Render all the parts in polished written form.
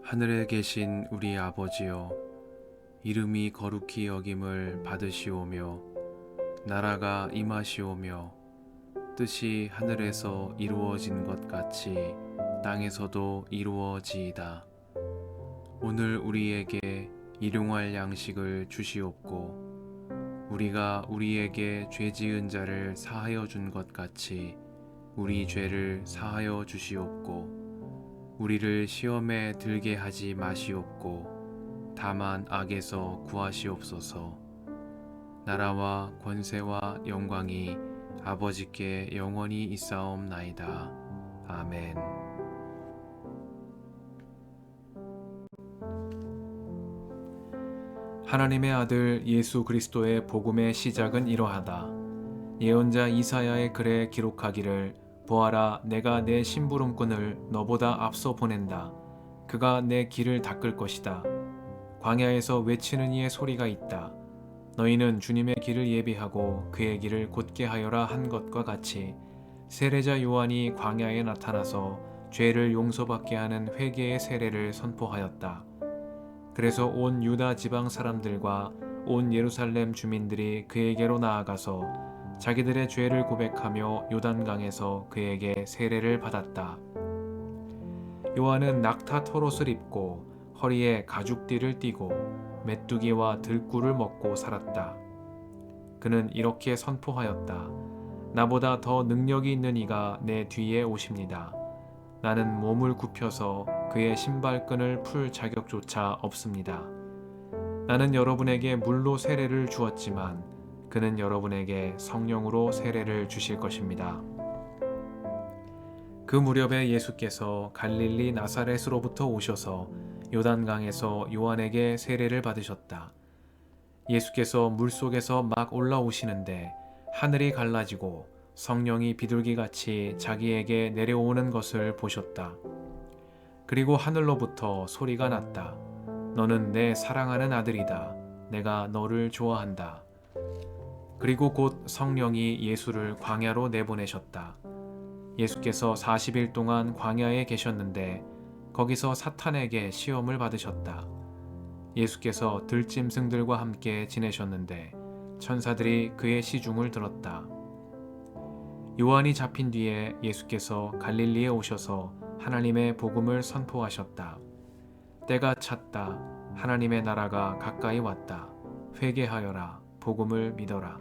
하늘에 계신 우리 아버지여, 이름이 거룩히 여김을 받으시오며 나라가 임하시오며 뜻이 하늘에서 이루어진 것 같이 땅에서도 이루어지이다. 오늘 우리에게 일용할 양식을 주시옵고 우리가 우리에게 죄 지은 자를 사하여 준 것 같이 우리 죄를 사하여 주시옵고 우리를 시험에 들게 하지 마시옵고 다만 악에서 구하시옵소서. 나라와 권세와 영광이 아버지께 영원히 있사옵나이다. 아멘. 하나님의 아들 예수 그리스도의 복음의 시작은 이러하다. 예언자 이사야의 글에 기록하기를 보아라, 내가 내 심부름꾼을 너보다 앞서 보낸다. 그가 내 길을 닦을 것이다. 광야에서 외치는 이의 소리가 있다. 너희는 주님의 길을 예비하고 그의 길을 곧게 하여라 한 것과 같이 세례자 요한이 광야에 나타나서 죄를 용서받게 하는 회개의 세례를 선포하였다. 그래서 온 유다 지방 사람들과 온 예루살렘 주민들이 그에게로 나아가서 자기들의 죄를 고백하며 요단강에서 그에게 세례를 받았다. 요한은 낙타 털옷을 입고 허리에 가죽띠를 띠고 메뚜기와 들꿀을 먹고 살았다. 그는 이렇게 선포하였다. 나보다 더 능력이 있는 이가 내 뒤에 오십니다. 나는 몸을 굽혀서 그의 신발끈을 풀 자격조차 없습니다. 나는 여러분에게 물로 세례를 주었지만 그는 여러분에게 성령으로 세례를 주실 것입니다. 그 무렵에 예수께서 갈릴리 나사렛으로부터 오셔서 요단강에서 요한에게 세례를 받으셨다. 예수께서 물속에서 막 올라오시는데 하늘이 갈라지고 성령이 비둘기같이 자기에게 내려오는 것을 보셨다. 그리고 하늘로부터 소리가 났다. 너는 내 사랑하는 아들이다. 내가 너를 좋아한다. 그리고 곧 성령이 예수를 광야로 내보내셨다. 예수께서 40일 동안 광야에 계셨는데 거기서 사탄에게 시험을 받으셨다. 예수께서 들짐승들과 함께 지내셨는데 천사들이 그의 시중을 들었다. 요한이 잡힌 뒤에 예수께서 갈릴리에 오셔서 하나님의 복음을 선포하셨다. 때가 찼다. 하나님의 나라가 가까이 왔다. 회개하여라. 복음을 믿어라.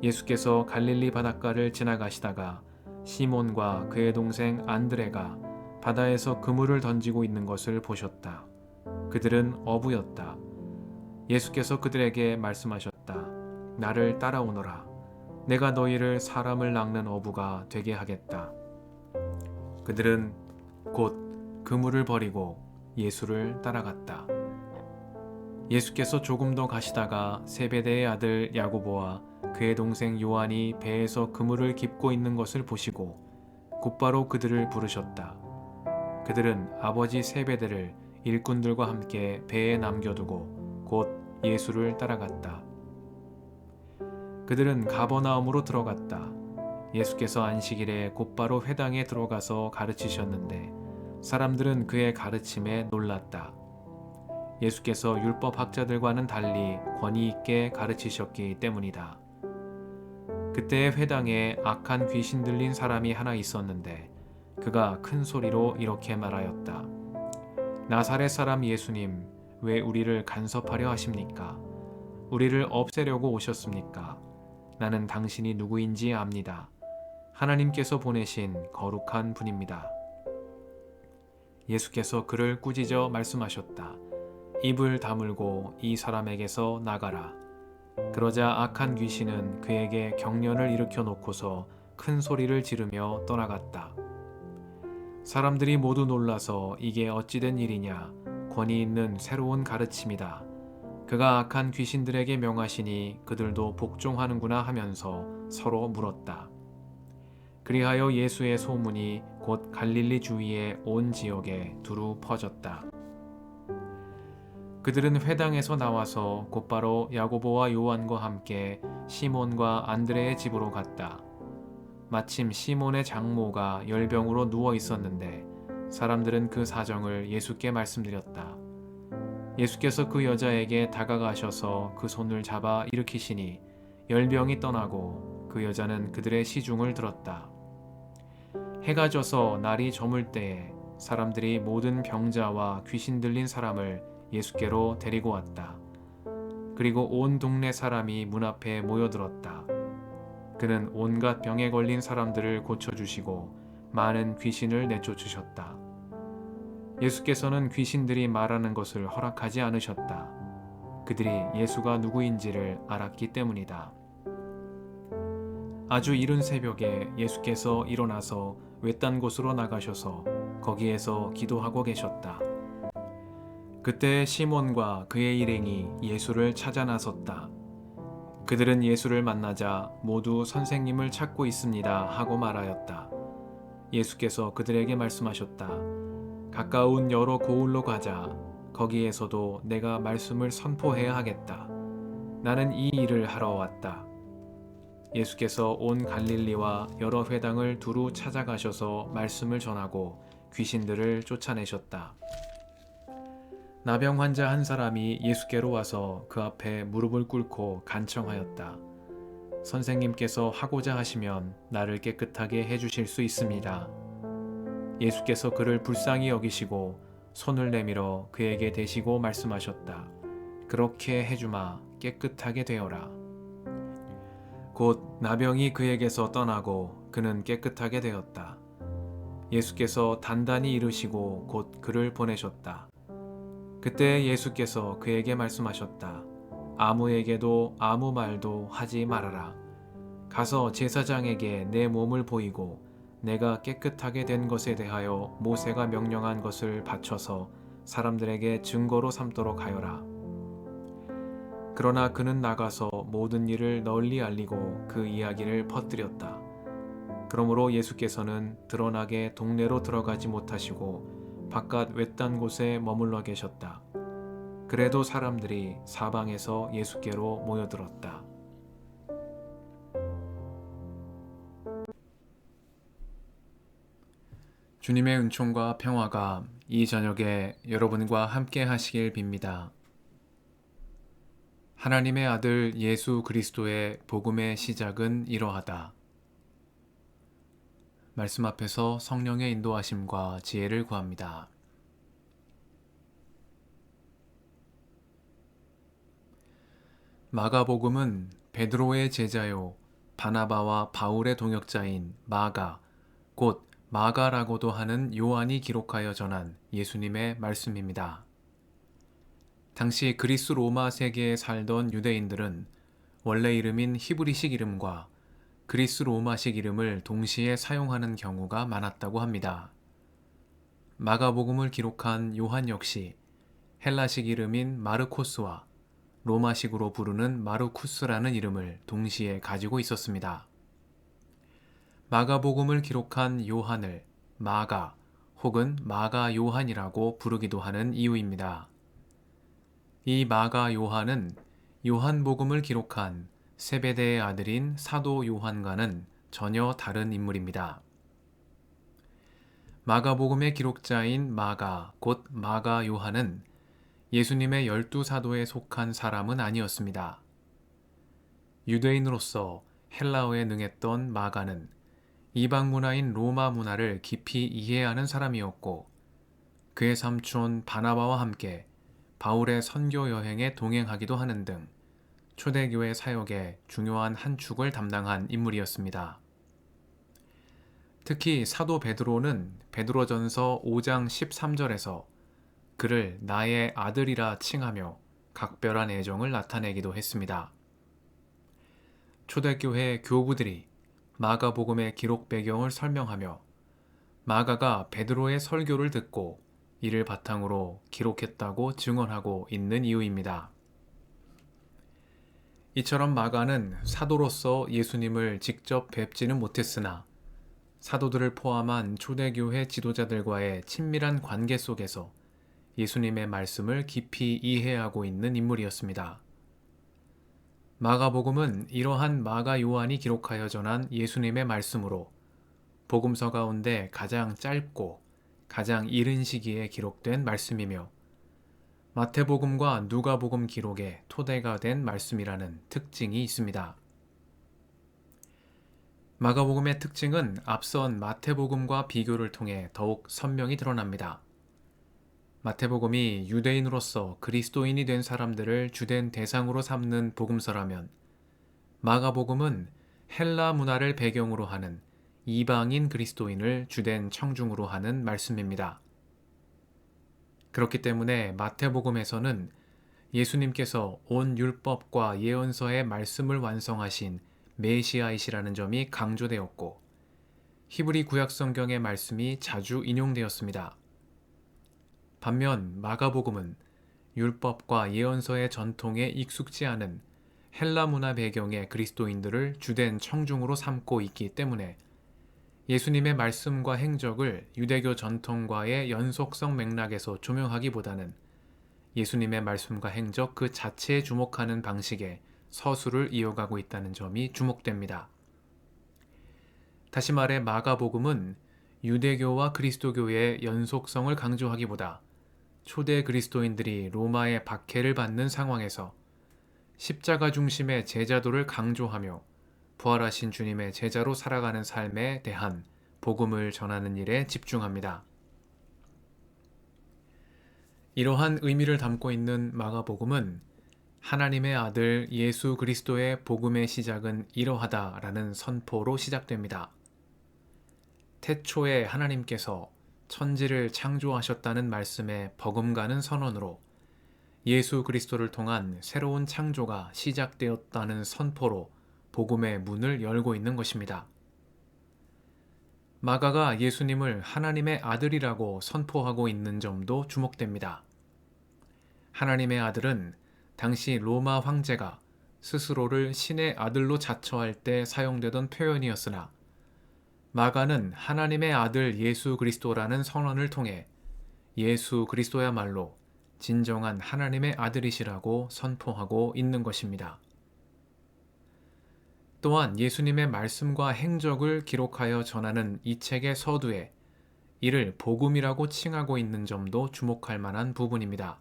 예수께서 갈릴리 바닷가를 지나가시다가 시몬과 그의 동생 안드레가 바다에서 그물을 던지고 있는 것을 보셨다. 그들은 어부였다. 예수께서 그들에게 말씀하셨다. 나를 따라오너라. 내가 너희를 사람을 낚는 어부가 되게 하겠다. 그들은 곧 그물을 버리고 예수를 따라갔다. 예수께서 조금 더 가시다가 세베대의 아들 야고보와 그의 동생 요한이 배에서 그물을 깁고 있는 것을 보시고 곧바로 그들을 부르셨다. 그들은 아버지 세베대를 일꾼들과 함께 배에 남겨두고 곧 예수를 따라갔다. 그들은 가버나움으로 들어갔다. 예수께서 안식일에 곧바로 회당에 들어가서 가르치셨는데 사람들은 그의 가르침에 놀랐다. 예수께서 율법학자들과는 달리 권위 있게 가르치셨기 때문이다. 그때의 회당에 악한 귀신 들린 사람이 하나 있었는데 그가 큰 소리로 이렇게 말하였다. 나사렛 사람 예수님, 왜 우리를 간섭하려 하십니까? 우리를 없애려고 오셨습니까? 나는 당신이 누구인지 압니다. 하나님께서 보내신 거룩한 분입니다. 예수께서 그를 꾸짖어 말씀하셨다. 입을 다물고 이 사람에게서 나가라. 그러자 악한 귀신은 그에게 경련을 일으켜 놓고서 큰 소리를 지르며 떠나갔다. 사람들이 모두 놀라서 이게 어찌된 일이냐, 권위 있는 새로운 가르침이다. 그가 악한 귀신들에게 명하시니 그들도 복종하는구나 하면서 서로 물었다. 그리하여 예수의 소문이 곧 갈릴리 주위의 온 지역에 두루 퍼졌다. 그들은 회당에서 나와서 곧바로 야고보와 요한과 함께 시몬과 안드레의 집으로 갔다. 마침 시몬의 장모가 열병으로 누워 있었는데 사람들은 그 사정을 예수께 말씀드렸다. 예수께서 그 여자에게 다가가셔서 그 손을 잡아 일으키시니 열병이 떠나고 그 여자는 그들의 시중을 들었다. 해가 져서 날이 저물 때에 사람들이 모든 병자와 귀신 들린 사람을 예수께로 데리고 왔다. 그리고 온 동네 사람이 문 앞에 모여들었다. 그는 온갖 병에 걸린 사람들을 고쳐주시고 많은 귀신을 내쫓으셨다. 예수께서는 귀신들이 말하는 것을 허락하지 않으셨다. 그들이 예수가 누구인지를 알았기 때문이다. 아주 이른 새벽에 예수께서 일어나서 외딴 곳으로 나가셔서 거기에서 기도하고 계셨다. 그때 시몬과 그의 일행이 예수를 찾아 나섰다. 그들은 예수를 만나자 모두 선생님을 찾고 있습니다 하고 말하였다. 예수께서 그들에게 말씀하셨다. 가까운 여러 고을로 가자. 거기에서도 내가 말씀을 선포해야 하겠다. 나는 이 일을 하러 왔다. 예수께서 온 갈릴리와 여러 회당을 두루 찾아가셔서 말씀을 전하고 귀신들을 쫓아내셨다. 나병 환자 한 사람이 예수께로 와서 그 앞에 무릎을 꿇고 간청하였다. 선생님께서 하고자 하시면 나를 깨끗하게 해주실 수 있습니다. 예수께서 그를 불쌍히 여기시고 손을 내밀어 그에게 대시고 말씀하셨다. 그렇게 해주마. 깨끗하게 되어라. 곧 나병이 그에게서 떠나고 그는 깨끗하게 되었다. 예수께서 단단히 이르시고 곧 그를 보내셨다. 그때 예수께서 그에게 말씀하셨다. 아무에게도 아무 말도 하지 말아라. 가서 제사장에게 내 몸을 보이고 내가 깨끗하게 된 것에 대하여 모세가 명령한 것을 바쳐서 사람들에게 증거로 삼도록 하여라. 그러나 그는 나가서 모든 일을 널리 알리고 그 이야기를 퍼뜨렸다. 그러므로 예수께서는 드러나게 동네로 들어가지 못하시고 바깥 외딴 곳에 머물러 계셨다. 그래도 사람들이 사방에서 예수께로 모여들었다. 주님의 은총과 평화가 이 저녁에 여러분과 함께 하시길 빕니다. 하나님의 아들 예수 그리스도의 복음의 시작은 이러하다. 말씀 앞에서 성령의 인도하심과 지혜를 구합니다. 마가복음은 베드로의 제자요 바나바와 바울의 동역자인 마가, 곧 마가라고도 하는 요한이 기록하여 전한 예수님의 말씀입니다. 당시 그리스 로마 세계에 살던 유대인들은 원래 이름인 히브리식 이름과 그리스 로마식 이름을 동시에 사용하는 경우가 많았다고 합니다. 마가복음을 기록한 요한 역시 헬라식 이름인 마르코스와 로마식으로 부르는 마르쿠스라는 이름을 동시에 가지고 있었습니다. 마가복음을 기록한 요한을 마가 혹은 마가 요한이라고 부르기도 하는 이유입니다. 이 마가 요한은 요한복음을 기록한 세베대의 아들인 사도 요한과는 전혀 다른 인물입니다. 마가복음의 기록자인 마가, 곧 마가 요한은 예수님의 12사도에 속한 사람은 아니었습니다. 유대인으로서 헬라어에 능했던 마가는 이방 문화인 로마 문화를 깊이 이해하는 사람이었고 그의 삼촌 바나바와 함께 바울의 선교 여행에 동행하기도 하는 등 초대교회 사역의 중요한 한 축을 담당한 인물이었습니다. 특히 사도 베드로는 베드로전서 5장 13절에서 그를 나의 아들이라 칭하며 각별한 애정을 나타내기도 했습니다. 초대교회 교부들이 마가복음의 기록 배경을 설명하며 마가가 베드로의 설교를 듣고 이를 바탕으로 기록했다고 증언하고 있는 이유입니다. 이처럼 마가는 사도로서 예수님을 직접 뵙지는 못했으나 사도들을 포함한 초대교회 지도자들과의 친밀한 관계 속에서 예수님의 말씀을 깊이 이해하고 있는 인물이었습니다. 마가복음은 이러한 마가 요한이 기록하여 전한 예수님의 말씀으로 복음서 가운데 가장 짧고 가장 이른 시기에 기록된 말씀이며 마태복음과 누가복음 기록의 토대가 된 말씀이라는 특징이 있습니다. 마가복음의 특징은 앞선 마태복음과 비교를 통해 더욱 선명히 드러납니다. 마태복음이 유대인으로서 그리스도인이 된 사람들을 주된 대상으로 삼는 복음서라면 마가복음은 헬라 문화를 배경으로 하는 이방인 그리스도인을 주된 청중으로 하는 말씀입니다. 그렇기 때문에 마태복음에서는 예수님께서 온 율법과 예언서의 말씀을 완성하신 메시아이시라는 점이 강조되었고 히브리 구약 성경의 말씀이 자주 인용되었습니다. 반면 마가복음은 율법과 예언서의 전통에 익숙지 않은 헬라 문화 배경의 그리스도인들을 주된 청중으로 삼고 있기 때문에 예수님의 말씀과 행적을 유대교 전통과의 연속성 맥락에서 조명하기보다는 예수님의 말씀과 행적 그 자체에 주목하는 방식의 서술을 이어가고 있다는 점이 주목됩니다. 다시 말해 마가복음은 유대교와 그리스도교의 연속성을 강조하기보다 초대 그리스도인들이 로마의 박해를 받는 상황에서 십자가 중심의 제자도를 강조하며 부활하신 주님의 제자로 살아가는 삶에 대한 복음을 전하는 일에 집중합니다. 이러한 의미를 담고 있는 마가복음은 하나님의 아들 예수 그리스도의 복음의 시작은 이러하다라는 선포로 시작됩니다. 태초에 하나님께서 천지를 창조하셨다는 말씀에 버금가는 선언으로 예수 그리스도를 통한 새로운 창조가 시작되었다는 선포로 복음의 문을 열고 있는 것입니다. 마가가 예수님을 하나님의 아들이라고 선포하고 있는 점도 주목됩니다. 하나님의 아들은 당시 로마 황제가 스스로를 신의 아들로 자처할 때 사용되던 표현이었으나 마가는 하나님의 아들 예수 그리스도라는 선언을 통해 예수 그리스도야말로 진정한 하나님의 아들이시라고 선포하고 있는 것입니다. 또한 예수님의 말씀과 행적을 기록하여 전하는 이 책의 서두에 이를 복음이라고 칭하고 있는 점도 주목할 만한 부분입니다.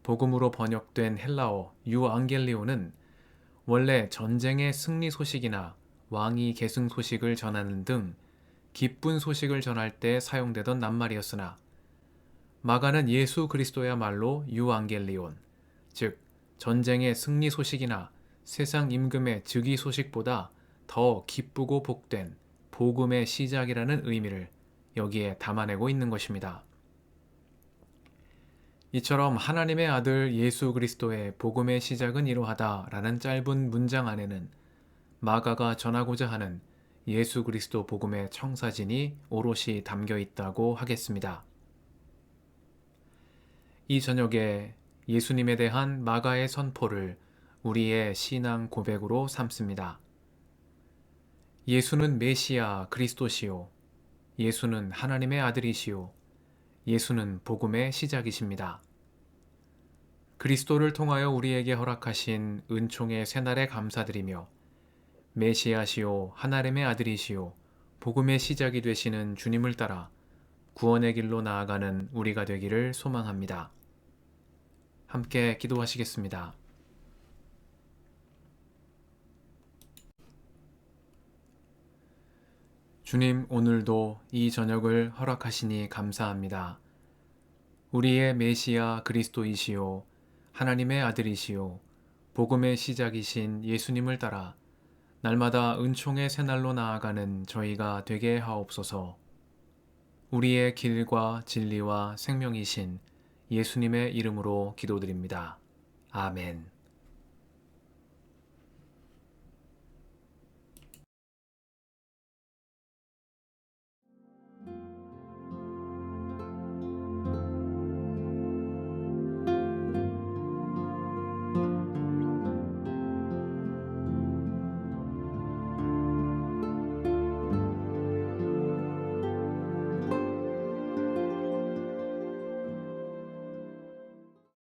복음으로 번역된 헬라어 유앙겔리오는 원래 전쟁의 승리 소식이나 왕위 계승 소식을 전하는 등 기쁜 소식을 전할 때 사용되던 낱말이었으나 마가는 예수 그리스도야말로 유앙겔리온, 즉 전쟁의 승리 소식이나 세상 임금의 즉위 소식보다 더 기쁘고 복된 복음의 시작이라는 의미를 여기에 담아내고 있는 것입니다. 이처럼 하나님의 아들 예수 그리스도의 복음의 시작은 이러하다라는 짧은 문장 안에는 마가가 전하고자 하는 예수 그리스도 복음의 청사진이 오롯이 담겨 있다고 하겠습니다. 이 저녁에 예수님에 대한 마가의 선포를 우리의 신앙 고백으로 삼습니다. 예수는 메시아 그리스도시요. 예수는 하나님의 아들이시요. 예수는 복음의 시작이십니다. 그리스도를 통하여 우리에게 허락하신 은총의 새날에 감사드리며 메시아시요 하나님의 아들이시요 복음의 시작이 되시는 주님을 따라 구원의 길로 나아가는 우리가 되기를 소망합니다. 함께 기도하시겠습니다. 주님, 오늘도 이 저녁을 허락하시니 감사합니다. 우리의 메시아 그리스도이시요 하나님의 아들이시요 복음의 시작이신 예수님을 따라 날마다 은총의 새날로 나아가는 저희가 되게 하옵소서. 우리의 길과 진리와 생명이신 예수님의 이름으로 기도드립니다. 아멘.